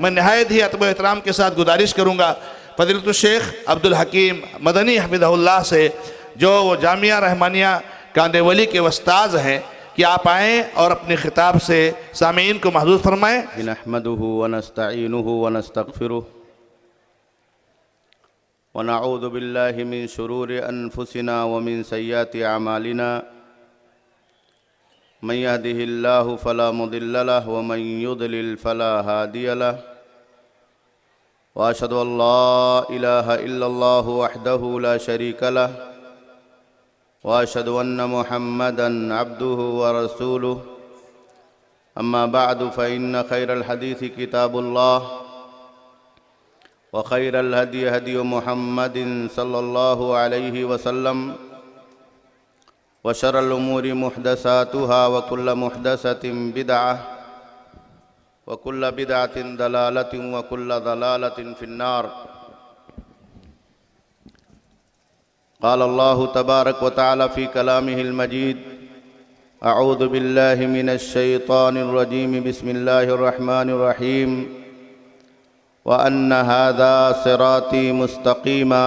میں نہایت ہی ادب و احترام کے ساتھ گزارش کروں گا فضیلۃ الشیخ عبدالحکیم مدنی حفظہ اللہ سے، جو وہ جامعہ رحمانیہ کاندے ولی کے استاذ ہیں، کہ آپ آئیں اور اپنے خطاب سے سامعین کو محظوظ فرمائیں۔ نحمده ونستعینه ونستغفره ونعوذ باللہ من شرور انفسنا ومن سیئات اعمالنا من يهده الله فلا مضل له ومن يضلل فلا هادي له واشهد ان لا اله الا الله وحده لا شريك له واشهد ان محمدا عبده ورسوله اما بعد فان خير الحديث كتاب الله وخير الهدي هدي محمد صلى الله عليه وسلم وشر الأمور محدثاتها وكل محدثة بدعة وكل بدعة ضلالة وكل ضلالة في النار۔ قال الله تبارك وتعالى في كلامه المجيد: أعوذ بالله من الشيطان الرجيم، بسم الله الرحمن الرحيم، وأن هذا صراطي مستقيما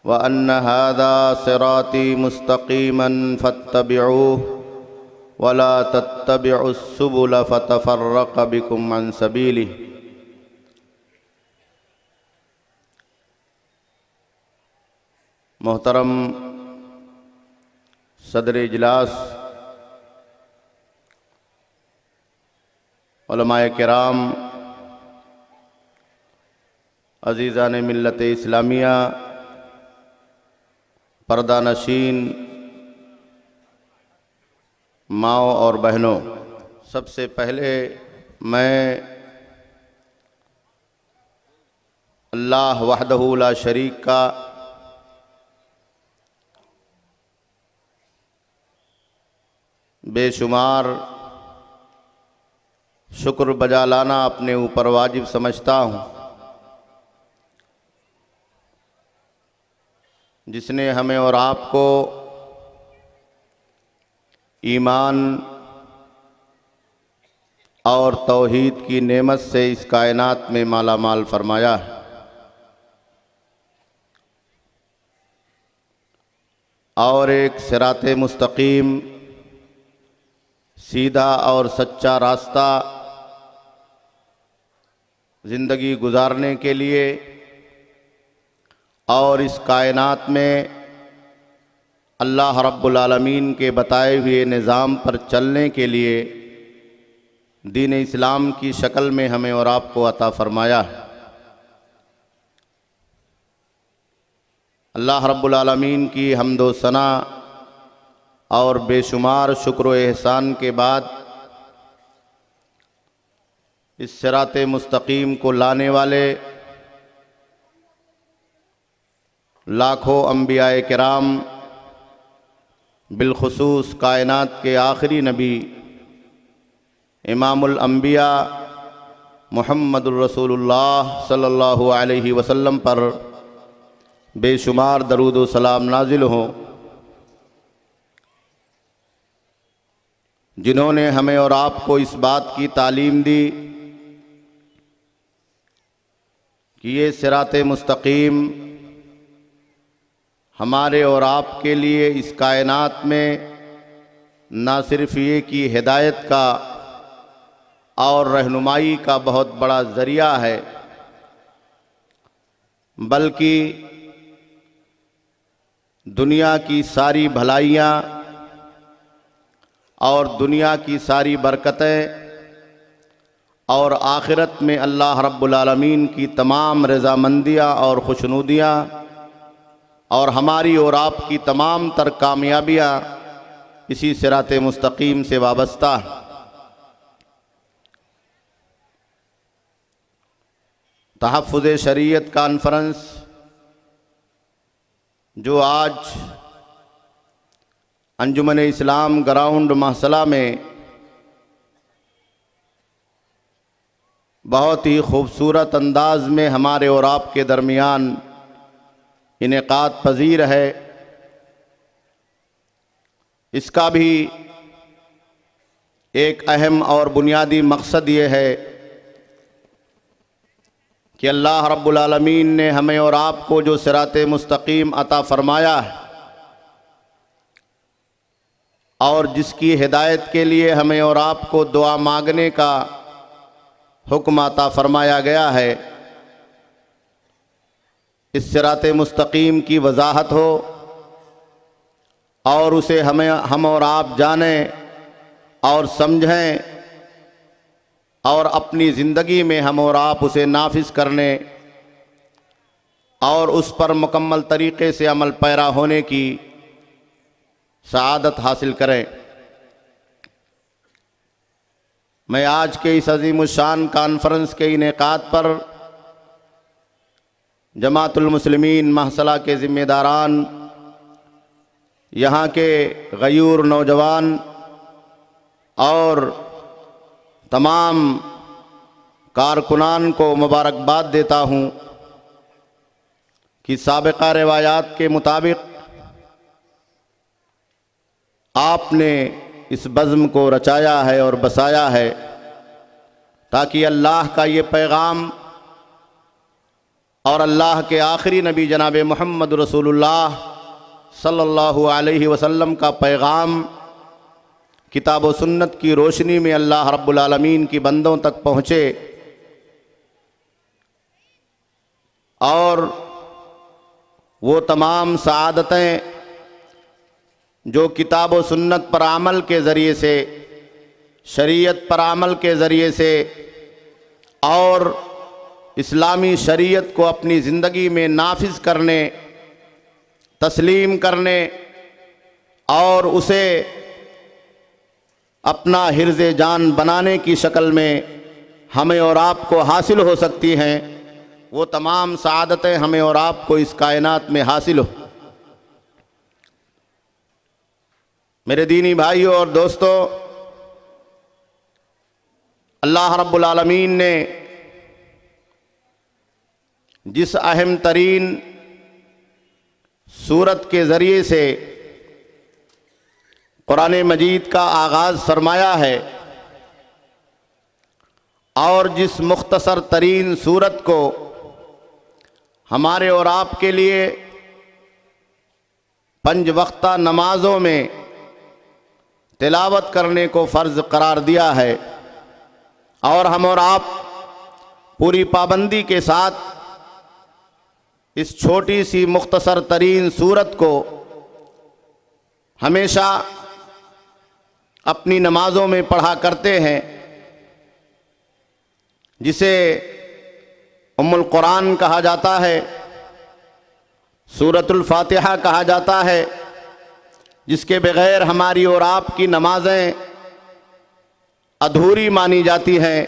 وَأَنَّ هَذَا صِرَاطِي مُسْتَقِيمًا فَاتَّبِعُوهُ وَلَا تَتَّبِعُوا السُّبُلَ فَتَفَرَّقَ بِكُمْ عَنْ سَبِيلِهِ۔ محترم صدر اجلاس، علماء کرام، عزیزان ملت اسلامیہ، پردہ نشین ماؤں اور بہنوں، سب سے پہلے میں اللہ وحدہ لا شریک کا بے شمار شکر بجا لانا اپنے اوپر واجب سمجھتا ہوں، جس نے ہمیں اور آپ کو ایمان اور توحید کی نعمت سے اس کائنات میں مالا مال فرمایا ہے۔ اور ایک صراط مستقیم، سیدھا اور سچا راستہ زندگی گزارنے کے لیے اور اس کائنات میں اللہ رب العالمین کے بتائے ہوئے نظام پر چلنے کے لیے دین اسلام کی شکل میں ہمیں اور آپ کو عطا فرمایا ہے۔ اللہ رب العالمین کی حمد و ثنا اور بے شمار شکر و احسان کے بعد اس صراط مستقیم کو لانے والے لاکھوں انبیاء کرام، بالخصوص کائنات کے آخری نبی امام الانبیاء محمد الرسول اللہ صلی اللہ علیہ وسلم پر بے شمار درود و سلام نازل ہوں، جنہوں نے ہمیں اور آپ کو اس بات کی تعلیم دی کہ یہ صراط مستقیم ہمارے اور آپ کے لیے اس کائنات میں نہ صرف یہ کہ ہدایت کا اور رہنمائی کا بہت بڑا ذریعہ ہے، بلکہ دنیا کی ساری بھلائیاں اور دنیا کی ساری برکتیں اور آخرت میں اللہ رب العالمین کی تمام رضامندیاں اور خوشنودیاں اور ہماری اور آپ کی تمام تر کامیابیاں اسی صراط مستقیم سے وابستہ ہیں۔ تحفظ شریعت کانفرنس جو آج انجمن اسلام گراؤنڈ محصلہ میں بہت ہی خوبصورت انداز میں ہمارے اور آپ کے درمیان انعقاد پذیر ہے، اس کا بھی ایک اہم اور بنیادی مقصد یہ ہے کہ اللہ رب العالمین نے ہمیں اور آپ کو جو صراط مستقیم عطا فرمایا ہے اور جس کی ہدایت کے لیے ہمیں اور آپ کو دعا مانگنے کا حکم عطا فرمایا گیا ہے، اس صراط مستقیم کی وضاحت ہو اور اسے ہم اور آپ جانیں اور سمجھیں اور اپنی زندگی میں ہم اور آپ اسے نافذ کرنے اور اس پر مکمل طریقے سے عمل پیرا ہونے کی سعادت حاصل کریں۔ میں آج کے اس عظیم الشان کانفرنس کے انعقاد پر جماعت المسلمین محصلہ کے ذمہ داران، یہاں کے غیور نوجوان اور تمام کارکنان کو مبارکباد دیتا ہوں کہ سابقہ روایات کے مطابق آپ نے اس بزم کو رچایا ہے اور بسایا ہے تاکہ اللہ کا یہ پیغام اور اللہ کے آخری نبی جناب محمد رسول اللہ صلی اللہ علیہ وسلم کا پیغام کتاب و سنت کی روشنی میں اللہ رب العالمین کی بندوں تک پہنچے اور وہ تمام سعادتیں جو کتاب و سنت پر عمل کے ذریعے سے، شریعت پر عمل کے ذریعے سے اور اسلامی شریعت کو اپنی زندگی میں نافذ کرنے، تسلیم کرنے اور اسے اپنا حرز جان بنانے کی شکل میں ہمیں اور آپ کو حاصل ہو سکتی ہیں، وہ تمام سعادتیں ہمیں اور آپ کو اس کائنات میں حاصل ہو۔ میرے دینی بھائیوں اور دوستو، اللہ رب العالمین نے جس اہم ترین سورت کے ذریعے سے قرآن مجید کا آغاز فرمایا ہے اور جس مختصر ترین سورت کو ہمارے اور آپ کے لیے 5 وقتہ نمازوں میں تلاوت کرنے کو فرض قرار دیا ہے اور ہم اور آپ پوری پابندی کے ساتھ اس چھوٹی سی مختصر ترین سورت کو ہمیشہ اپنی نمازوں میں پڑھا کرتے ہیں، جسے ام القرآن کہا جاتا ہے، سورۃ الفاتحہ کہا جاتا ہے، جس کے بغیر ہماری اور آپ کی نمازیں ادھوری مانی جاتی ہیں۔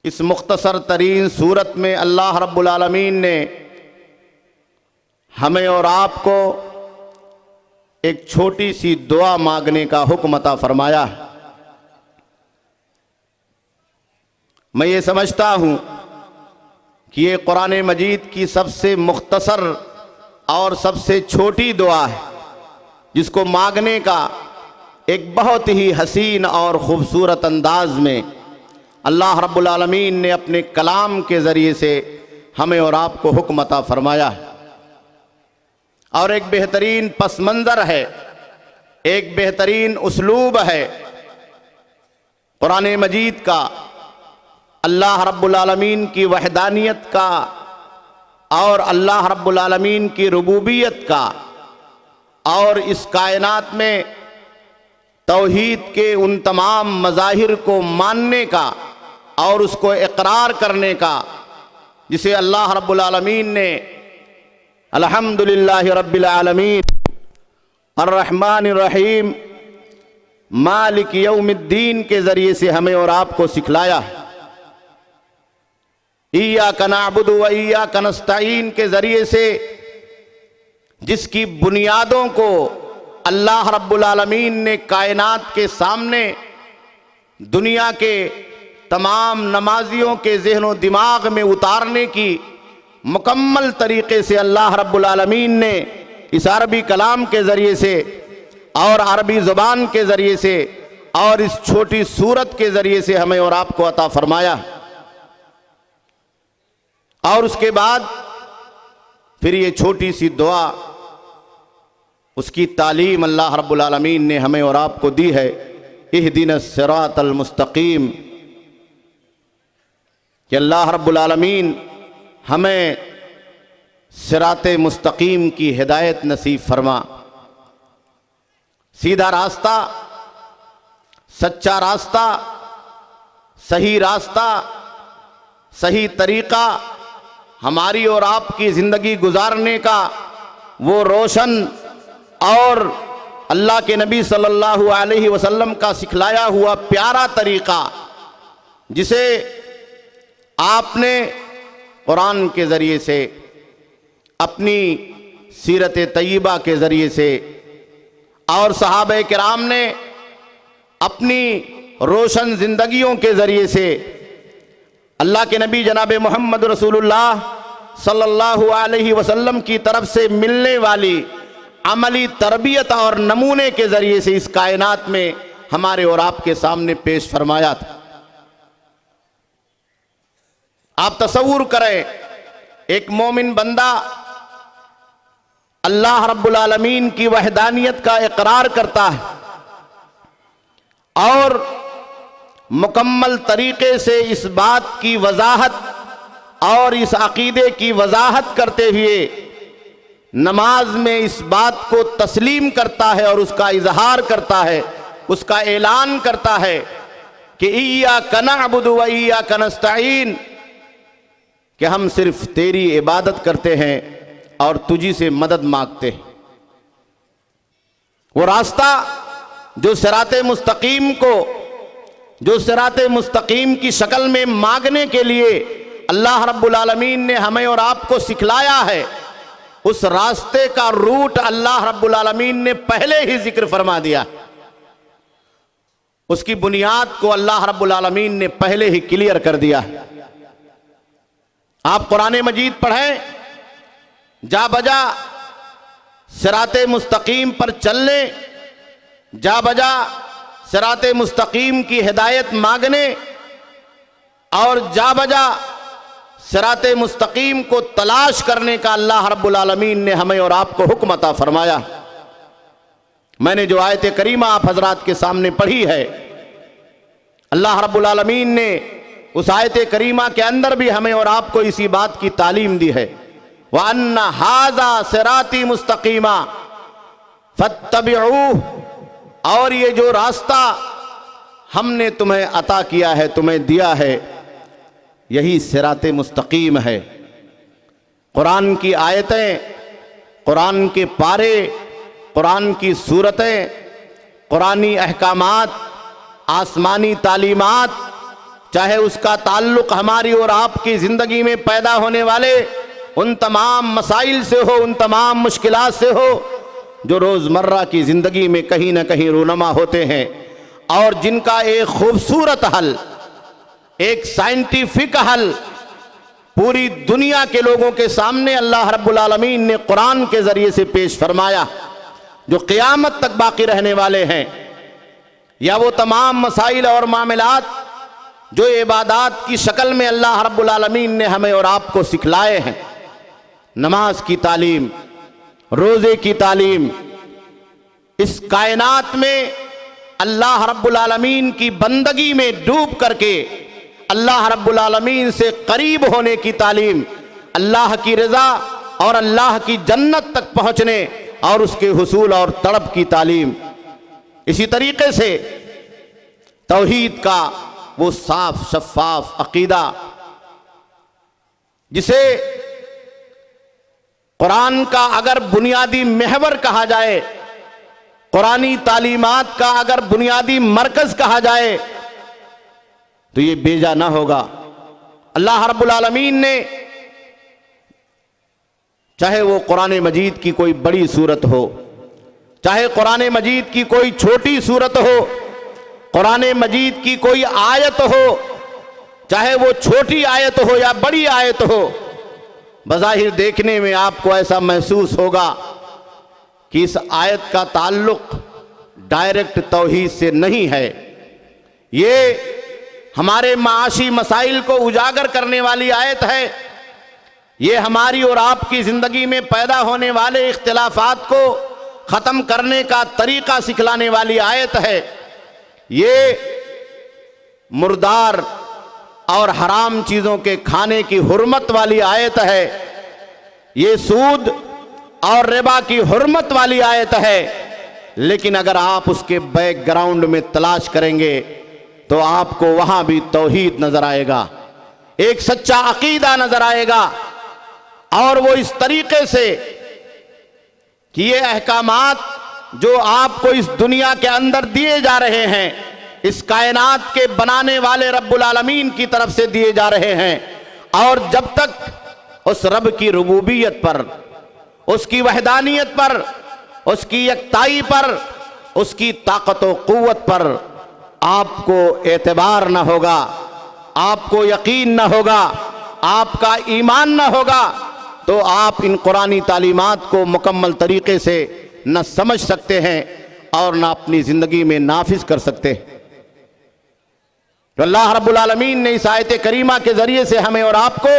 اس مختصر ترین سورت میں اللہ رب العالمین نے ہمیں اور آپ کو ایک چھوٹی سی دعا مانگنے کا حکم عطا فرمایا ہے۔ میں یہ سمجھتا ہوں کہ یہ قرآن مجید کی سب سے مختصر اور سب سے چھوٹی دعا ہے، جس کو مانگنے کا ایک بہت ہی حسین اور خوبصورت انداز میں اللہ رب العالمین نے اپنے کلام کے ذریعے سے ہمیں اور آپ کو حکم عطا فرمایا ہے، اور ایک بہترین پس منظر ہے، ایک بہترین اسلوب ہے قرآن مجید کا، اللہ رب العالمین کی وحدانیت کا اور اللہ رب العالمین کی ربوبیت کا اور اس کائنات میں توحید کے ان تمام مظاہر کو ماننے کا اور اس کو اقرار کرنے کا، جسے اللہ رب العالمین نے الحمدللہ رب العالمین الرحمن الرحیم مالک یوم الدین کے ذریعے سے ہمیں اور آپ کو سکھلایا ہے، ایاک نعبد و ایاک نستعین کے ذریعے سے جس کی بنیادوں کو اللہ رب العالمین نے کائنات کے سامنے دنیا کے تمام نمازیوں کے ذہن و دماغ میں اتارنے کی مکمل طریقے سے اللہ رب العالمین نے اس عربی کلام کے ذریعے سے اور عربی زبان کے ذریعے سے اور اس چھوٹی سورت کے ذریعے سے ہمیں اور آپ کو عطا فرمایا۔ اور اس کے بعد پھر یہ چھوٹی سی دعا، اس کی تعلیم اللہ رب العالمین نے ہمیں اور آپ کو دی ہے، اہدنا الصراط المستقیم، کہ اللہ رب العالمین ہمیں صراط مستقیم کی ہدایت نصیب فرما۔ سیدھا راستہ، سچا راستہ، صحیح راستہ، صحیح طریقہ ہماری اور آپ کی زندگی گزارنے کا وہ روشن اور اللہ کے نبی صلی اللہ علیہ وسلم کا سکھلایا ہوا پیارا طریقہ، جسے آپ نے قرآن کے ذریعے سے، اپنی سیرت طیبہ کے ذریعے سے، اور صحابہ کرام نے اپنی روشن زندگیوں کے ذریعے سے اللہ کے نبی جناب محمد رسول اللہ صلی اللہ علیہ وسلم کی طرف سے ملنے والی عملی تربیت اور نمونے کے ذریعے سے اس کائنات میں ہمارے اور آپ کے سامنے پیش فرمایا تھا۔ آپ تصور کریں، ایک مومن بندہ اللہ رب العالمین کی وحدانیت کا اقرار کرتا ہے اور مکمل طریقے سے اس بات کی وضاحت اور اس عقیدے کی وضاحت کرتے ہوئے نماز میں اس بات کو تسلیم کرتا ہے اور اس کا اظہار کرتا ہے، اس کا اعلان کرتا ہے کہ ایاک نعبد و ایاک نستعین، کہ ہم صرف تیری عبادت کرتے ہیں اور تجھی سے مدد مانگتے ہیں۔ وہ راستہ جو صراط مستقیم کو، جو صراط مستقیم کی شکل میں مانگنے کے لیے اللہ رب العالمین نے ہمیں اور آپ کو سکھلایا ہے، اس راستے کا روٹ اللہ رب العالمین نے پہلے ہی ذکر فرما دیا، اس کی بنیاد کو اللہ رب العالمین نے پہلے ہی کلیئر کر دیا۔ آپ قرآن مجید پڑھیں، جا بجا صراط مستقیم پر چلنے، جا بجا صراط مستقیم کی ہدایت مانگنے اور جا بجا صراط مستقیم کو تلاش کرنے کا اللہ رب العالمین نے ہمیں اور آپ کو حکم عطا فرمایا۔ میں نے جو آیت کریمہ آپ حضرات کے سامنے پڑھی ہے، اللہ رب العالمین نے اس آیت کریمہ کے اندر بھی ہمیں اور آپ کو اسی بات کی تعلیم دی ہے، وَأَنَّ هَذَا صِرَاطِي مُسْتَقِيمًا فَاتَّبِعُوهُ، اور یہ جو راستہ ہم نے تمہیں عطا کیا ہے، تمہیں دیا ہے، یہی صراط مستقیم ہے۔ قرآن کی آیتیں، قرآن کے پارے، قرآن کی صورتیں، قرآنی احکامات، آسمانی تعلیمات، چاہے اس کا تعلق ہماری اور آپ کی زندگی میں پیدا ہونے والے ان تمام مسائل سے ہو، ان تمام مشکلات سے ہو جو روزمرہ کی زندگی میں کہیں نہ کہیں رونما ہوتے ہیں، اور جن کا ایک خوبصورت حل، ایک سائنٹیفک حل پوری دنیا کے لوگوں کے سامنے اللہ رب العالمین نے قرآن کے ذریعے سے پیش فرمایا، جو قیامت تک باقی رہنے والے ہیں، یا وہ تمام مسائل اور معاملات جو عبادات کی شکل میں اللہ رب العالمین نے ہمیں اور آپ کو سکھلائے ہیں، نماز کی تعلیم، روزے کی تعلیم، اس کائنات میں اللہ رب العالمین کی بندگی میں ڈوب کر کے اللہ رب العالمین سے قریب ہونے کی تعلیم، اللہ کی رضا اور اللہ کی جنت تک پہنچنے اور اس کے حصول اور طلب کی تعلیم۔ اسی طریقے سے توحید کا وہ صاف شفاف عقیدہ جسے قرآن کا اگر بنیادی محور کہا جائے، قرآنی تعلیمات کا اگر بنیادی مرکز کہا جائے تو یہ بیجا نہ ہوگا۔ اللہ رب العالمین نے چاہے وہ قرآن مجید کی کوئی بڑی صورت ہو، چاہے قرآن مجید کی کوئی چھوٹی صورت ہو، قرآن مجید کی کوئی آیت ہو، چاہے وہ چھوٹی آیت ہو یا بڑی آیت ہو، بظاہر دیکھنے میں آپ کو ایسا محسوس ہوگا کہ اس آیت کا تعلق ڈائریکٹ توحید سے نہیں ہے، یہ ہمارے معاشی مسائل کو اجاگر کرنے والی آیت ہے، یہ ہماری اور آپ کی زندگی میں پیدا ہونے والے اختلافات کو ختم کرنے کا طریقہ سکھلانے والی آیت ہے۔ یہ مردار اور حرام چیزوں کے کھانے کی حرمت والی آیت ہے، یہ سود اور ربا کی حرمت والی آیت ہے۔ لیکن اگر آپ اس کے بیک گراؤنڈ میں تلاش کریں گے تو آپ کو وہاں بھی توحید نظر آئے گا، ایک سچا عقیدہ نظر آئے گا، اور وہ اس طریقے سے کہ یہ احکامات جو آپ کو اس دنیا کے اندر دیے جا رہے ہیں، اس کائنات کے بنانے والے رب العالمین کی طرف سے دیے جا رہے ہیں، اور جب تک اس رب کی ربوبیت پر، اس کی وحدانیت پر، اس کی یکتائی پر، اس کی طاقت و قوت پر آپ کو اعتبار نہ ہوگا، آپ کو یقین نہ ہوگا، آپ کا ایمان نہ ہوگا، تو آپ ان قرآنی تعلیمات کو مکمل طریقے سے نہ سمجھ سکتے ہیں اور نہ اپنی زندگی میں نافذ کر سکتے۔ تو اللہ رب العالمین نے اس آیت کریمہ کے ذریعے سے ہمیں اور آپ کو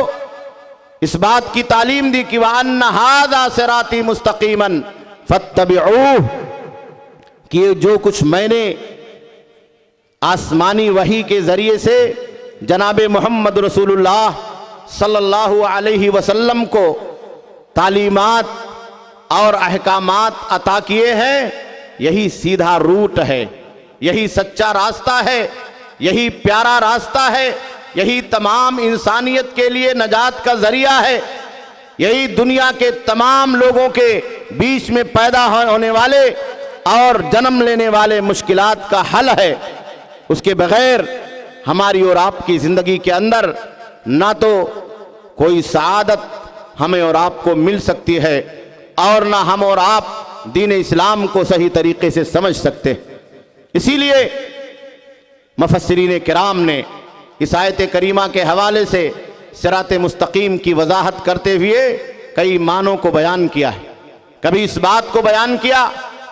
اس بات کی تعلیم دی کہ وَأَنَّ هَذَا صِرَاطِي مُسْتَقِيمًا فَاتَّبِعُوهُ، کہ جو کچھ میں نے آسمانی وحی کے ذریعے سے جناب محمد رسول اللہ صلی اللہ علیہ وسلم کو تعلیمات اور احکامات عطا کیے ہیں، یہی سیدھا روٹ ہے، یہی سچا راستہ ہے، یہی پیارا راستہ ہے، یہی تمام انسانیت کے لیے نجات کا ذریعہ ہے، یہی دنیا کے تمام لوگوں کے بیچ میں پیدا ہونے والے اور جنم لینے والے مشکلات کا حل ہے۔ اس کے بغیر ہماری اور آپ کی زندگی کے اندر نہ تو کوئی سعادت ہمیں اور آپ کو مل سکتی ہے، اور نہ ہم اور آپ دین اسلام کو صحیح طریقے سے سمجھ سکتے۔ اسی لیے مفسرین کرام نے اس آیت کریمہ کے حوالے سے صراط مستقیم کی وضاحت کرتے ہوئے کئی معنوں کو بیان کیا ہے۔ کبھی اس بات کو بیان کیا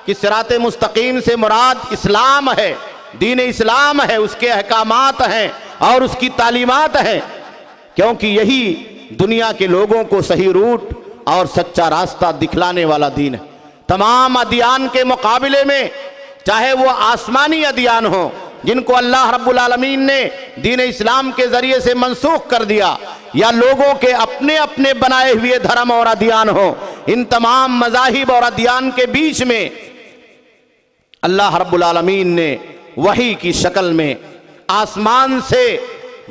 کہ صراط مستقیم سے مراد اسلام ہے، دین اسلام ہے، اس کے احکامات ہیں اور اس کی تعلیمات ہیں، کیونکہ یہی دنیا کے لوگوں کو صحیح روٹ اور سچا راستہ دکھلانے والا دین ہے۔ تمام ادیان کے مقابلے میں، چاہے وہ آسمانی ادیان ہوں جن کو اللہ رب العالمین نے دین اسلام کے ذریعے سے منسوخ کر دیا، یا لوگوں کے اپنے اپنے بنائے ہوئے دھرم اور ادیان ہوں، ان تمام مذاہب اور ادیان کے بیچ میں اللہ رب العالمین نے وحی کی شکل میں آسمان سے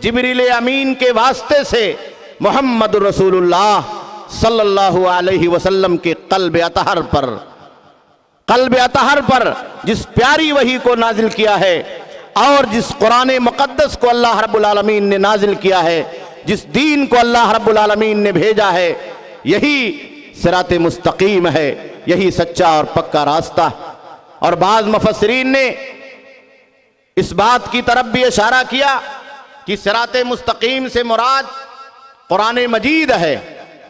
جبریل امین کے واسطے سے محمد رسول اللہ صلی اللہ علیہ وسلم کے قلب اطہر پر جس پیاری وحی کو نازل کیا ہے، اور جس قرآن مقدس کو اللہ رب العالمین نے نازل کیا ہے، جس دین کو اللہ رب العالمین نے بھیجا ہے، یہی صراط مستقیم ہے، یہی سچا اور پکا راستہ۔ اور بعض مفسرین نے اس بات کی طرف بھی اشارہ کیا کہ صراط مستقیم سے مراد قرآن مجید ہے۔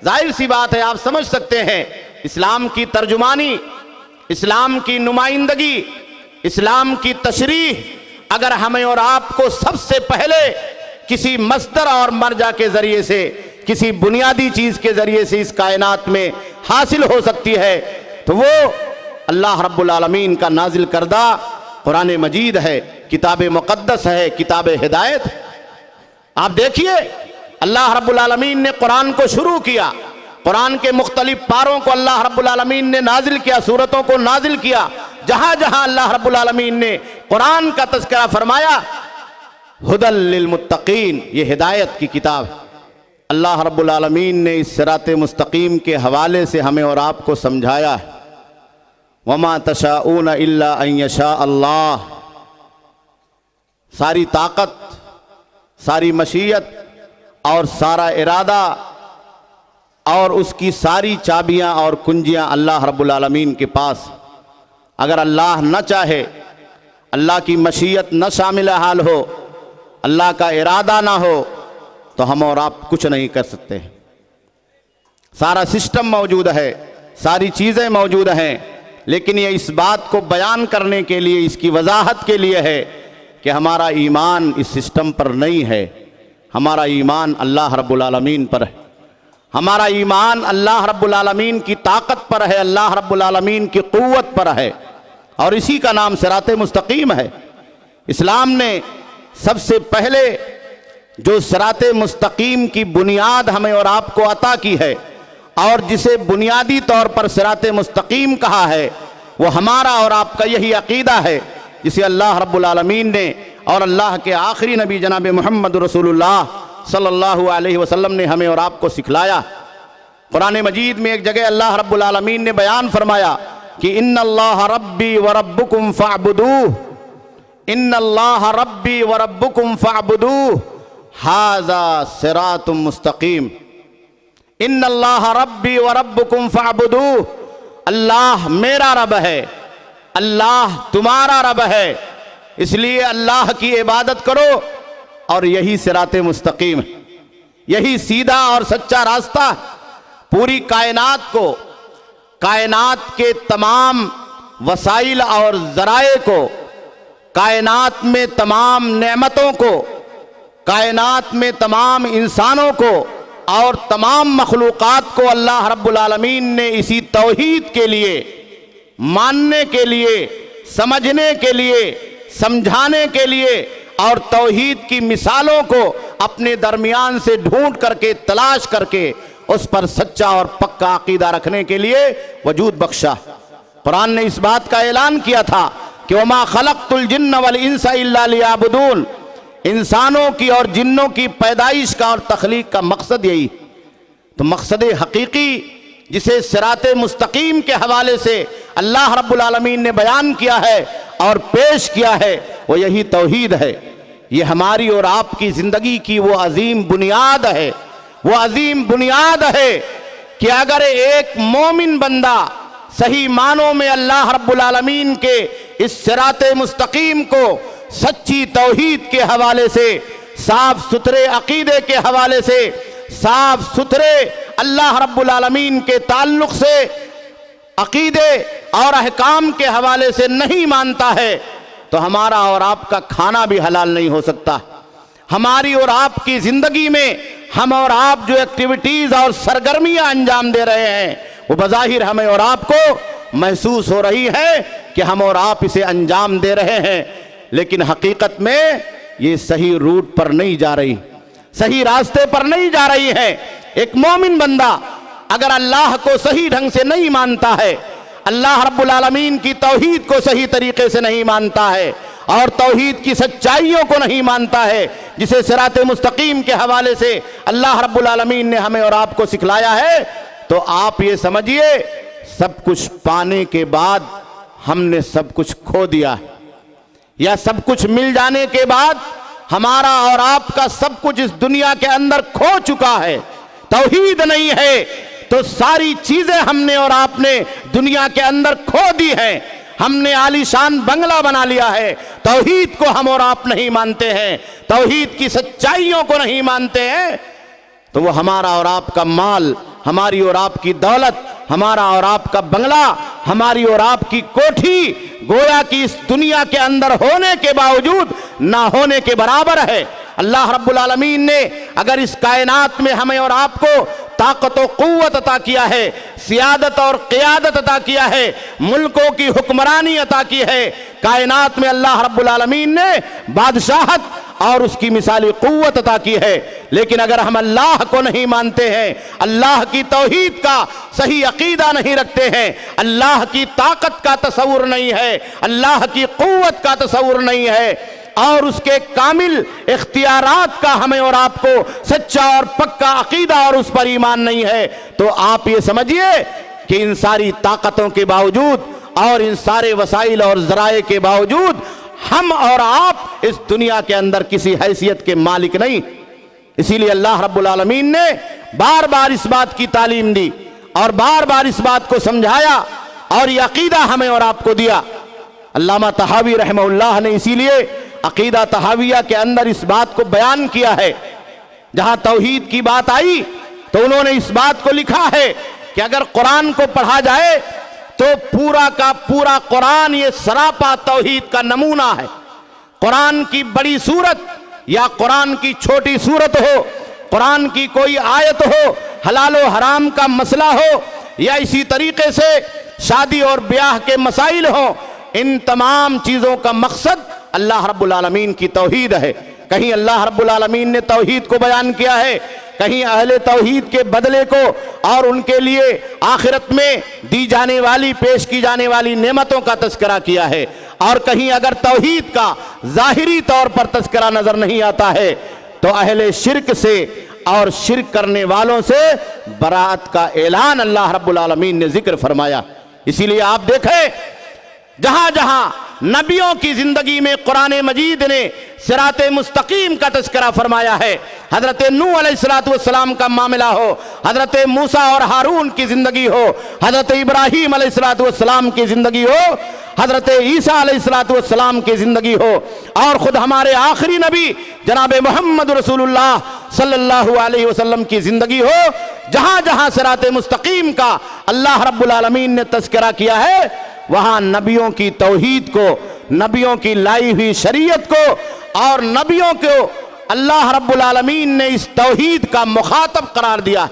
ظاہر سی بات ہے، آپ سمجھ سکتے ہیں، اسلام کی ترجمانی، اسلام کی نمائندگی، اسلام کی تشریح اگر ہمیں اور آپ کو سب سے پہلے کسی مصدر اور مرجع کے ذریعے سے، کسی بنیادی چیز کے ذریعے سے اس کائنات میں حاصل ہو سکتی ہے، تو وہ اللہ رب العالمین کا نازل کردہ قرآن مجید ہے، کتاب مقدس ہے، کتاب ہدایت۔ آپ دیکھیے، اللہ رب العالمین نے قرآن کو شروع کیا، قرآن کے مختلف پاروں کو اللہ رب العالمین نے نازل کیا، سورتوں کو نازل کیا، جہاں جہاں اللہ رب العالمین نے قرآن کا تذکرہ فرمایا، ہدی للمتقین، یہ ہدایت کی کتاب ہے۔ اللہ رب العالمین نے اس صراط مستقیم کے حوالے سے ہمیں اور آپ کو سمجھایا ہے، وما تشاءون الا ان یشاء اللہ۔ ساری طاقت، ساری مشیت اور سارا ارادہ اور اس کی ساری چابیاں اور کنجیاں اللہ رب العالمین کے پاس۔ اگر اللہ نہ چاہے، اللہ کی مشیت نہ شامل حال ہو، اللہ کا ارادہ نہ ہو، تو ہم اور آپ کچھ نہیں کر سکتے۔ سارا سسٹم موجود ہے، ساری چیزیں موجود ہیں، لیکن یہ اس بات کو بیان کرنے کے لیے، اس کی وضاحت کے لیے ہے کہ ہمارا ایمان اس سسٹم پر نہیں ہے، ہمارا ایمان اللہ رب العالمین پر ہے۔ ہمارا ایمان اللہ رب العالمین کی طاقت پر ہے، اللہ رب العالمین کی قوت پر ہے، اور اسی کا نام صراط مستقیم ہے۔ اسلام نے سب سے پہلے جو صراط مستقیم کی بنیاد ہمیں اور آپ کو عطا کی ہے، اور جسے بنیادی طور پر صراط مستقیم کہا ہے، وہ ہمارا اور آپ کا یہی عقیدہ ہے جسے اللہ رب العالمین نے اور اللہ کے آخری نبی جناب محمد رسول اللہ صلی اللہ علیہ وسلم نے ہمیں اور آپ کو سکھلایا۔ قرآن مجید میں ایک جگہ اللہ رب العالمین نے بیان فرمایا کہ ان اللہ ربی وربکم فاعبدوہ، ان اللہ ربی وربکم فاعبدوہ ھذا صراط مستقیم۔ ان اللہ ربی وربکم فاعبدوہ، اللہ میرا رب ہے، اللہ تمہارا رب ہے، اس لیے اللہ کی عبادت کرو، اور یہی صراط مستقیم ہے، یہی سیدھا اور سچا راستہ پوری کائنات کو، کائنات کے تمام وسائل اور ذرائع کو، کائنات میں تمام نعمتوں کو، کائنات میں تمام انسانوں کو اور تمام مخلوقات کو اللہ رب العالمین نے اسی توحید کے لیے، ماننے کے لیے، سمجھنے کے لیے، سمجھانے کے لیے، اور توحید کی مثالوں کو اپنے درمیان سے ڈھونڈ کر کے، تلاش کر کے اس پر سچا اور پکا عقیدہ رکھنے کے لیے وجود بخشا۔ قرآن نے اس بات کا اعلان کیا تھا کہ وَمَا خَلَقْتُ الْجِنَّ وَالْإِنسَ إِلَّا لِيَعْبُدُونَ، انسانوں کی اور جنوں کی پیدائش کا اور تخلیق کا مقصد یہی۔ تو مقصد حقیقی جسے صراط مستقیم کے حوالے سے اللہ رب العالمین نے بیان کیا ہے اور پیش کیا ہے، وہ یہی توحید ہے۔ یہ ہماری اور آپ کی زندگی کی وہ عظیم بنیاد ہے، وہ عظیم بنیاد ہے کہ اگر ایک مومن بندہ صحیح معنوں میں اللہ رب العالمین کے اس صراط مستقیم کو سچی توحید کے حوالے سے، صاف ستھرے عقیدے کے حوالے سے، صاف ستھرے اللہ رب العالمین کے تعلق سے، عقیدے اور احکام کے حوالے سے نہیں مانتا ہے، تو ہمارا اور آپ کا کھانا بھی حلال نہیں ہو سکتا۔ ہماری اور آپ کی زندگی میں ہم اور آپ جو ایکٹیویٹیز اور سرگرمیاں انجام دے رہے ہیں، وہ بظاہر ہمیں اور آپ کو محسوس ہو رہی ہے کہ ہم اور آپ اسے انجام دے رہے ہیں، لیکن حقیقت میں یہ صحیح روٹ پر نہیں جا رہی، صحیح راستے پر نہیں جا رہی ہے۔ ایک مومن بندہ اگر اللہ کو صحیح ڈھنگ سے نہیں مانتا ہے، اللہ رب العالمین کی توحید کو صحیح طریقے سے نہیں مانتا ہے، اور توحید کی سچائیوں کو نہیں مانتا ہے جسے صراط مستقیم کے حوالے سے اللہ رب العالمین نے ہمیں اور آپ کو سکھلایا ہے، تو آپ یہ سمجھیے سب کچھ پانے کے بعد ہم نے سب کچھ کھو دیا ہے، یا سب کچھ مل جانے کے بعد ہمارا اور آپ کا سب کچھ اس دنیا کے اندر کھو چکا ہے۔ توحید نہیں ہے تو ساری چیزیں ہم نے اور آپ نے دنیا کے اندر کھو دی ہیں۔ ہم نے عالی شان بنگلہ بنا لیا ہے، توحید کو ہم اور آپ نہیں مانتے ہیں، توحید کی سچائیوں کو نہیں مانتے ہیں، تو وہ ہمارا اور آپ کا مال، ہماری اور آپ کی دولت، ہمارا اور آپ کا بنگلہ، ہماری اور آپ کی کوٹھی گویا کہ اس دنیا کے اندر ہونے کے باوجود نہ ہونے کے برابر ہے۔ اللہ رب العالمین نے اگر اس کائنات میں ہمیں اور آپ کو طاقت و قوت عطا کیا ہے، سیادت اور قیادت عطا کیا ہے، ملکوں کی حکمرانی عطا کی ہے، کائنات میں اللہ رب العالمین نے بادشاہت اور اس کی مثالی قوت عطا کی ہے، لیکن اگر ہم اللہ کو نہیں مانتے ہیں، اللہ کی توحید کا صحیح عقیدہ نہیں رکھتے ہیں، اللہ کی طاقت کا تصور نہیں ہے، اللہ کی قوت کا تصور نہیں ہے، اور اس کے کامل اختیارات کا ہمیں اور آپ کو سچا اور پکا عقیدہ اور اس پر ایمان نہیں ہے، تو آپ یہ سمجھیے کہ ان ساری طاقتوں کے باوجود اور ان سارے وسائل اور ذرائع کے باوجود ہم اور آپ اس دنیا کے اندر کسی حیثیت کے مالک نہیں۔ اسی لیے اللہ رب العالمین نے بار بار اس بات کی تعلیم دی اور بار بار اس بات کو سمجھایا اور یہ عقیدہ ہمیں اور آپ کو دیا۔ علامہ طحاوی رحمہ اللہ نے اسی لیے عقیدہ طحاویہ کے اندر اس بات کو بیان کیا ہے، جہاں توحید کی بات آئی تو انہوں نے اس بات کو لکھا ہے کہ اگر قرآن کو پڑھا جائے تو پورا کا پورا قرآن یہ سراپا توحید کا نمونہ ہے۔ قرآن کی بڑی صورت یا قرآن کی چھوٹی صورت ہو، قرآن کی کوئی آیت ہو، حلال و حرام کا مسئلہ ہو، یا اسی طریقے سے شادی اور بیاہ کے مسائل ہوں، ان تمام چیزوں کا مقصد اللہ رب العالمین کی توحید ہے۔ کہیں اللہ رب العالمین نے توحید کو بیان کیا ہے، کہیں اہل توحید کے بدلے کو اور ان کے لیے آخرت میں دی جانے والی، پیش کی جانے والی نعمتوں کا تذکرہ کیا ہے، اور کہیں اگر توحید کا ظاہری طور پر تذکرہ نظر نہیں آتا ہے تو اہل شرک سے اور شرک کرنے والوں سے براءت کا اعلان اللہ رب العالمین نے ذکر فرمایا۔ اسی لیے آپ دیکھیں جہاں جہاں نبیوں کی زندگی میں قرآن مجید نے صراط مستقیم کا تذکرہ فرمایا ہے، حضرت نوح علیہ السلام کا معاملہ ہو، حضرت موسیٰ اور ہارون کی زندگی ہو، حضرت ابراہیم علیہ السلام کی زندگی ہو، حضرت عیسیٰ علیہ السلام کی زندگی ہو، اور خود ہمارے آخری نبی جناب محمد رسول اللہ صلی اللہ علیہ وسلم کی زندگی ہو، جہاں جہاں صراط مستقیم کا اللہ رب العالمین نے تذکرہ کیا ہے، وہاں نبیوں کی توحید کو، نبیوں کی لائی ہوئی شریعت کو اور نبیوں کو اللہ رب العالمین نے اس توحید کا مخاطب قرار دیا۔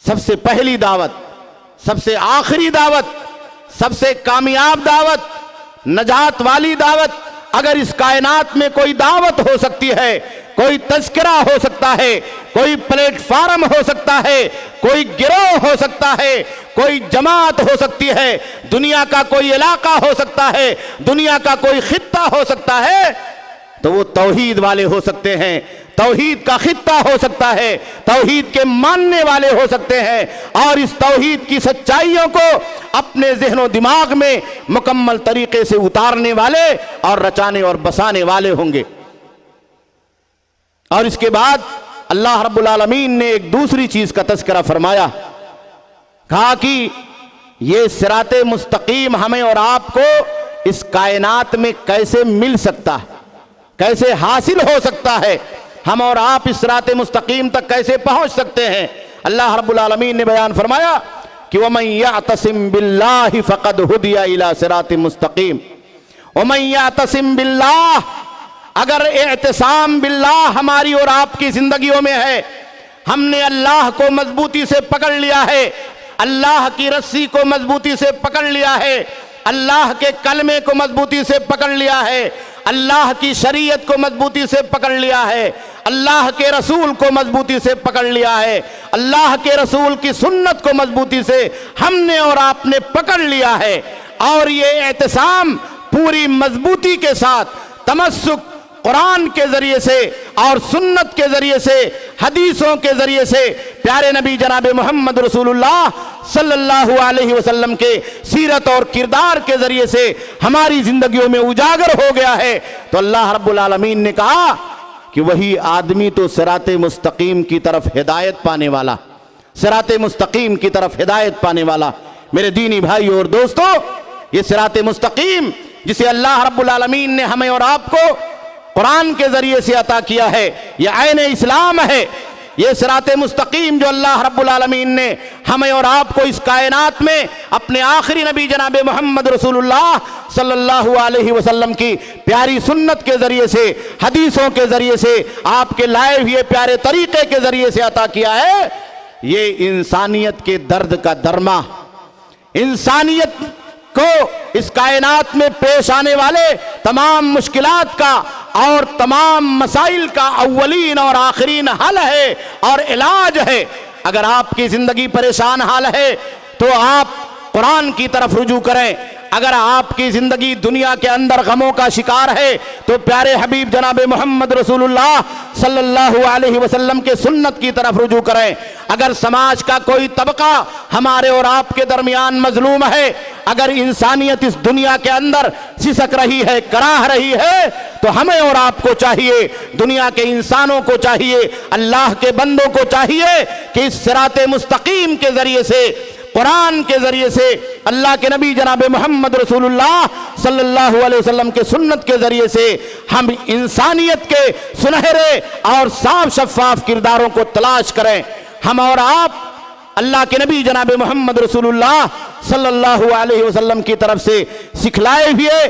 سب سے پہلی دعوت، سب سے آخری دعوت، سب سے کامیاب دعوت، نجات والی دعوت، اگر اس کائنات میں کوئی دعوت ہو سکتی ہے، کوئی تذکرہ ہو سکتا ہے، کوئی پلیٹ فارم ہو سکتا ہے، کوئی گروہ ہو سکتا ہے، کوئی جماعت ہو سکتی ہے، دنیا کا کوئی علاقہ ہو سکتا ہے، دنیا کا کوئی خطہ ہو سکتا ہے، تو وہ توحید والے ہو سکتے ہیں، توحید کا خطہ ہو سکتا ہے، توحید کے ماننے والے ہو سکتے ہیں، اور اس توحید کی سچائیوں کو اپنے ذہن و دماغ میں مکمل طریقے سے اتارنے والے اور رچانے اور بسانے والے ہوں گے۔ اور اس کے بعد اللہ رب العالمین نے ایک دوسری چیز کا تذکرہ فرمایا، کہا کہ یہ صراط مستقیم ہمیں اور آپ کو اس کائنات میں کیسے مل سکتا ہے، کیسے حاصل ہو سکتا ہے، ہم اور آپ اس صراط مستقیم تک کیسے پہنچ سکتے ہیں۔ اللہ رب العالمین نے بیان فرمایا کہ وَمَن يَعْتَصِم بِاللَّهِ فَقَدْ هُدِيَ إِلَى صِرَاطٍ مُسْتَقِيمٍ۔ وَمَن يَعْتَصِم بِاللَّهِ، اگر اعتصام باللہ ہماری اور آپ کی زندگیوں میں ہے، ہم نے اللہ کو مضبوطی سے پکڑ لیا ہے، اللہ کی رسی کو مضبوطی سے پکڑ لیا ہے، اللہ کے کلمے کو مضبوطی سے پکڑ لیا ہے، اللہ کی شریعت کو مضبوطی سے پکڑ لیا ہے، اللہ کے رسول کو مضبوطی سے پکڑ لیا ہے، اللہ کے رسول کی سنت کو مضبوطی سے ہم نے اور آپ نے پکڑ لیا ہے، اور یہ اعتصام پوری مضبوطی کے ساتھ تمسک قرآن کے ذریعے سے اور سنت کے ذریعے سے، حدیثوں کے ذریعے سے، پیارے نبی جناب محمد رسول اللہ صلی اللہ علیہ وسلم کے سیرت اور کردار کے ذریعے سے ہماری زندگیوں میں اجاگر ہو گیا ہے، تو اللہ رب العالمین نے کہا کہ وہی آدمی تو صراط مستقیم کی طرف ہدایت پانے والا، صراط مستقیم کی طرف ہدایت پانے والا۔ میرے دینی بھائی اور دوستو، یہ صراط مستقیم جسے اللہ رب العالمین نے ہمیں اور آپ کو قرآن کے ذریعے سے عطا کیا ہے، یہ عین اسلام ہے۔ یہ صراط مستقیم جو اللہ رب العالمین نے ہمیں اور آپ کو اس کائنات میں اپنے آخری نبی جناب محمد رسول اللہ صلی اللہ علیہ وسلم کی پیاری سنت کے ذریعے سے، حدیثوں کے ذریعے سے، آپ کے لائے ہوئے پیارے طریقے کے ذریعے سے عطا کیا ہے، یہ انسانیت کے درد کا درما، انسانیت کو اس کائنات میں پیش آنے والے تمام مشکلات کا اور تمام مسائل کا اولین اور آخرین حل ہے اور علاج ہے۔ اگر آپ کی زندگی پریشان حال ہے تو آپ قرآن کی طرف رجوع کریں، اگر آپ کی زندگی دنیا کے اندر غموں کا شکار ہے تو پیارے حبیب جناب محمد رسول اللہ صلی اللہ علیہ وسلم کے سنت کی طرف رجوع کریں، اگر سماج کا کوئی طبقہ ہمارے اور آپ کے درمیان مظلوم ہے، اگر انسانیت اس دنیا کے اندر سسک رہی ہے، کراہ رہی ہے، تو ہمیں اور آپ کو چاہیے، دنیا کے انسانوں کو چاہیے، اللہ کے بندوں کو چاہیے کہ اس صراط مستقیم کے ذریعے سے، قرآن کے ذریعے سے، اللہ کے نبی جناب محمد رسول اللہ صلی اللہ علیہ وسلم کے سنت کے ذریعے سے ہم انسانیت کے سنہرے اور صاف شفاف کرداروں کو تلاش کریں۔ ہم اور آپ اللہ کے نبی جناب محمد رسول اللہ صلی اللہ علیہ وسلم کی طرف سے سکھلائے ہوئے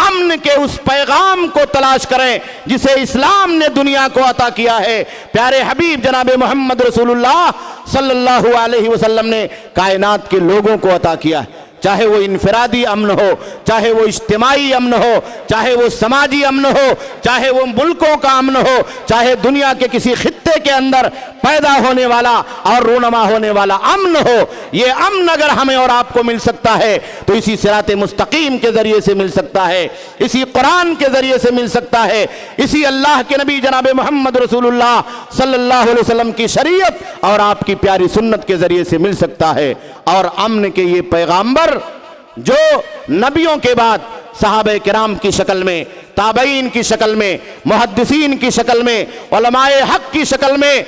امن کے اس پیغام کو تلاش کریں جسے اسلام نے دنیا کو عطا کیا ہے۔ پیارے حبیب جناب محمد رسول اللہ صلی اللہ علیہ وسلم نے کائنات کے لوگوں کو عطا کیا ہے، چاہے وہ انفرادی امن ہو، چاہے وہ اجتماعی امن ہو، چاہے وہ سماجی امن ہو، چاہے وہ ملکوں کا امن ہو، چاہے دنیا کے کسی خطے کے اندر پیدا ہونے والا اور رونما ہونے والا امن ہو۔ یہ امن اگر ہمیں اور آپ کو مل سکتا ہے تو اسی صراط مستقیم کے ذریعے سے مل سکتا ہے، اسی قرآن کے ذریعے سے مل سکتا ہے، اسی اللہ کے نبی جناب محمد رسول اللہ صلی اللہ علیہ وسلم کی شریعت اور آپ کی پیاری سنت کے ذریعے سے مل سکتا ہے۔ اور امن کے یہ پیغامبر جو نبیوں کے بعد صحابہ کرام کی شکل میں، تابعین کی شکل میں، محدثین کی شکل میں، علماء حق کی شکل میں،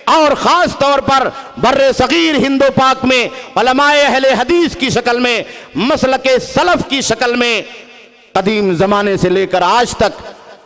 اور خاص طور پر بر صغیر ہند و پاک میں علماء اہل حدیث کی شکل میں، مسلک سلف کی شکل میں قدیم زمانے سے لے کر آج تک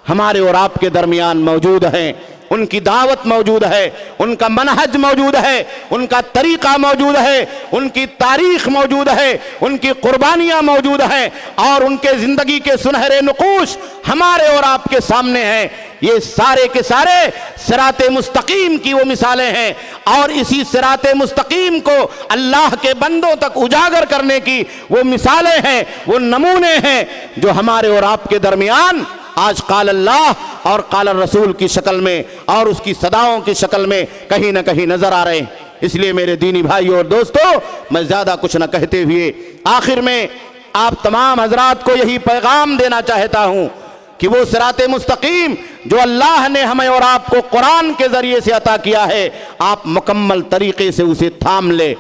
ہمارے اور آپ کے درمیان موجود ہیں۔ ان کی دعوت موجود ہے، ان کا منہج موجود ہے، ان کا طریقہ موجود ہے، ان کی تاریخ موجود ہے، ان کی قربانیاں موجود ہیں، اور ان کے زندگی کے سنہرے نقوش ہمارے اور آپ کے سامنے ہیں۔ یہ سارے کے سارے صراط مستقیم کی وہ مثالیں ہیں، اور اسی صراط مستقیم کو اللہ کے بندوں تک اجاگر کرنے کی وہ مثالیں ہیں، وہ نمونے ہیں جو ہمارے اور آپ کے درمیان آج قال اللہ اور قال الرسول کی شکل میں اور اس کی صداؤں کی شکل میں کہیں نہ کہیں نظر آ رہے ہیں۔ اس لیے میرے دینی بھائیو اور دوستو، میں زیادہ کچھ نہ کہتے ہوئے آخر میں آپ تمام حضرات کو یہی پیغام دینا چاہتا ہوں کہ وہ صراط مستقیم جو اللہ نے ہمیں اور آپ کو قرآن کے ذریعے سے عطا کیا ہے، آپ مکمل طریقے سے اسے تھام لے۔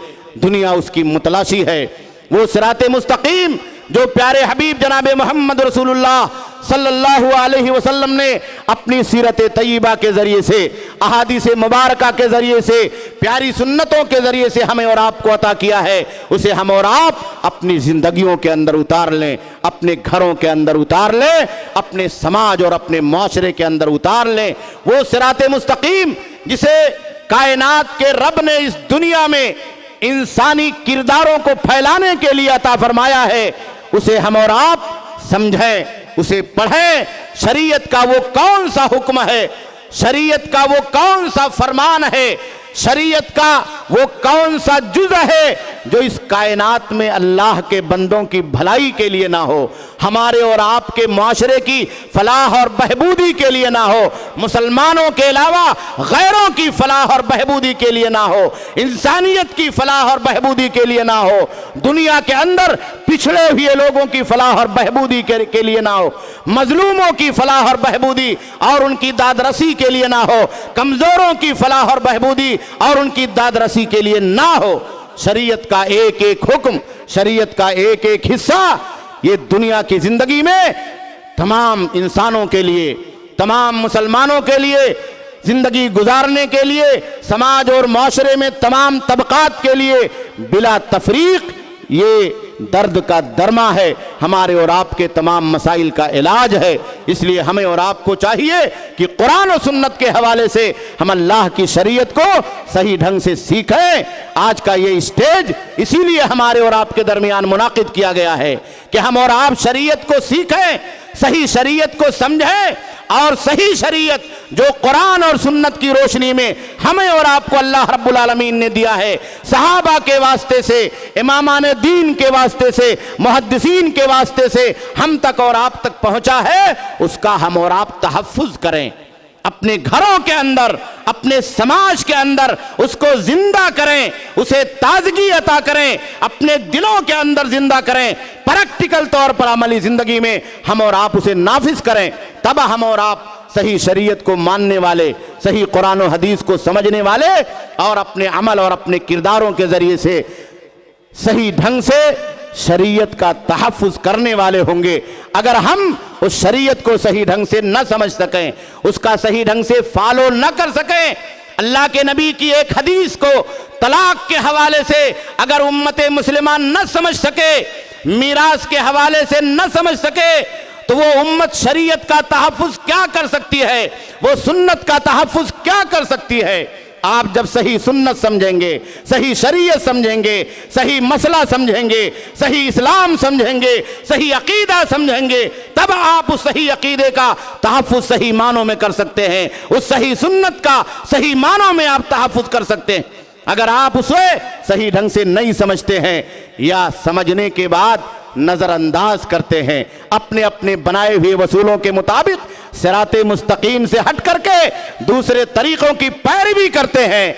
دنیا اس کی متلاشی ہے۔ وہ صراط مستقیم جو پیارے حبیب جناب محمد رسول اللہ صلی اللہ علیہ وسلم نے اپنی سیرت طیبہ کے ذریعے سے، احادیث مبارکہ کے ذریعے سے، پیاری سنتوں کے ذریعے سے ہمیں اور آپ کو عطا کیا ہے، اسے ہم اور آپ اپنی زندگیوں کے اندر اتار لیں، اپنے گھروں کے اندر اتار لیں، اپنے سماج اور اپنے معاشرے کے اندر اتار لیں۔ وہ صراط مستقیم جسے کائنات کے رب نے اس دنیا میں انسانی کرداروں کو پھیلانے کے لیے عطا فرمایا ہے، اسے ہم اور آپ سمجھیں، اسے پڑھیں۔ شریعت کا وہ کون سا حکم ہے، شریعت کا وہ کون سا فرمان ہے، شریعت کا وہ کون سا جز ہے جو اس کائنات میں اللہ کے بندوں کی بھلائی کے لیے نہ ہو، ہمارے اور آپ کے معاشرے کی فلاح اور بہبودی کے لیے نہ ہو، مسلمانوں کے علاوہ غیروں کی فلاح اور بہبودی کے لیے نہ ہو، انسانیت کی فلاح اور بہبودی کے لیے نہ ہو، دنیا کے اندر پچھڑے ہوئے لوگوں کی فلاح اور بہبودی کے لیے نہ ہو، مظلوموں کی فلاح اور بہبودی اور ان کی داد رسی کے لیے نہ ہو، کمزوروں کی فلاح اور بہبودی اور ان کی داد رسی کے لیے نہ ہو۔ شریعت کا ایک ایک حکم، شریعت کا ایک ایک حصہ یہ دنیا کی زندگی میں تمام انسانوں کے لیے، تمام مسلمانوں کے لیے زندگی گزارنے کے لیے، سماج اور معاشرے میں تمام طبقات کے لیے بلا تفریق یہ درد کا درما ہے، ہمارے اور آپ کے تمام مسائل کا علاج ہے۔ اس لیے ہمیں اور آپ کو چاہیے کہ قرآن و سنت کے حوالے سے ہم اللہ کی شریعت کو صحیح ڈھنگ سے سیکھیں۔ آج کا یہ اسٹیج اسی لیے ہمارے اور آپ کے درمیان منعقد کیا گیا ہے کہ ہم اور آپ شریعت کو سیکھیں، صحیح شریعت کو سمجھیں، اور صحیح شریعت جو قرآن اور سنت کی روشنی میں ہمیں اور آپ کو اللہ رب العالمین نے دیا ہے، صحابہ کے واسطے سے، امامان دین کے واسطے سے، محدثین کے واسطے سے ہم تک اور آپ تک پہنچا ہے، اس کا ہم اور آپ تحفظ کریں، اپنے گھروں کے اندر، اپنے سماج کے اندر اس کو زندہ کریں، اسے تازگی عطا کریں، اپنے دلوں کے اندر زندہ کریں، پریکٹیکل طور پر عملی زندگی میں ہم اور آپ اسے نافذ کریں، تب ہم اور آپ صحیح شریعت کو ماننے والے، صحیح قرآن و حدیث کو سمجھنے والے اور اپنے عمل اور اپنے کرداروں کے ذریعے سے صحیح ڈھنگ سے شریعت کا تحفظ کرنے والے ہوں گے۔ اگر ہم اس شریعت کو صحیح ڈھنگ سے نہ سمجھ سکیں، اس کا صحیح ڈھنگ سے فالو نہ کر سکیں، اللہ کے نبی کی ایک حدیث کو طلاق کے حوالے سے اگر امت مسلمان نہ سمجھ سکے، میراث کے حوالے سے نہ سمجھ سکے، تو وہ امت شریعت کا تحفظ کیا کر سکتی ہے، وہ سنت کا تحفظ کیا کر سکتی ہے؟ آپ جب صحیح سنت سمجھیں گے، صحیح شریعت سمجھیں گے، صحیح مسئلہ سمجھیں گے، صحیح اسلام سمجھیں گے، صحیح عقیدہ سمجھیں گے، تب آپ اس صحیح عقیدے کا تحفظ صحیح معنوں میں کر سکتے ہیں، اس صحیح سنت کا صحیح معنوں میں آپ تحفظ کر سکتے ہیں۔ اگر آپ اسے صحیح ڈھنگ سے نہیں سمجھتے ہیں یا سمجھنے کے بعد نظر انداز کرتے ہیں، اپنے اپنے بنائے ہوئے اصولوں کے مطابق صراط مستقیم سے ہٹ کر کے دوسرے طریقوں کی پیروی کرتے ہیں،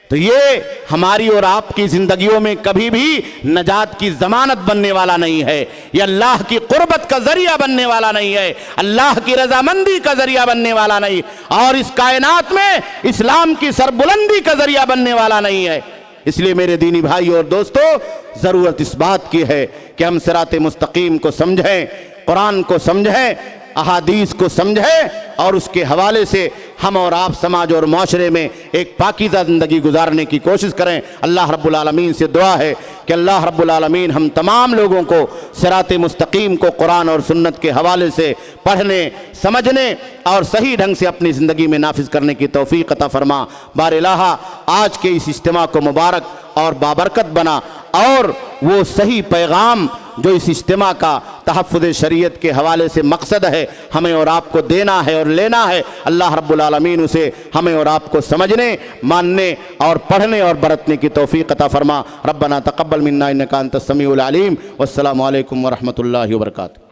تو یہ ہماری اور آپ کی زندگیوں میں کبھی بھی نجات کی ضمانت بننے والا نہیں ہے، یہ اللہ کی قربت کا ذریعہ بننے والا نہیں ہے، اللہ کی رضامندی کا ذریعہ بننے والا نہیں، اور اس کائنات میں اسلام کی سربلندی کا ذریعہ بننے والا نہیں ہے۔ اس لیے میرے دینی بھائی اور دوستو، ضرورت اس بات کی ہے کہ ہم صراط مستقیم کو سمجھیں، قرآن کو سمجھیں، احادیث کو سمجھیں، اور اس کے حوالے سے ہم اور آپ سماج اور معاشرے میں ایک پاکیزہ زندگی گزارنے کی کوشش کریں۔ اللہ رب العالمین سے دعا ہے کہ اللہ رب العالمین ہم تمام لوگوں کو صراط مستقیم کو قرآن اور سنت کے حوالے سے پڑھنے، سمجھنے اور صحیح ڈھنگ سے اپنی زندگی میں نافذ کرنے کی توفیق عطا فرما۔ بار الہ آج کے اس اجتماع کو مبارک اور بابرکت بنا، اور وہ صحیح پیغام جو اس اجتماع کا تحفظ شریعت کے حوالے سے مقصد ہے ہمیں اور آپ کو دینا ہے اور لینا ہے، اللہ رب العالمین اسے ہمیں اور آپ کو سمجھنے، ماننے اور پڑھنے اور برتنے کی توفیق عطا فرما۔ ربنا تقبل منا انک انت السمیع العلیم، والسلام علیکم ورحمۃ اللہ وبرکاتہ۔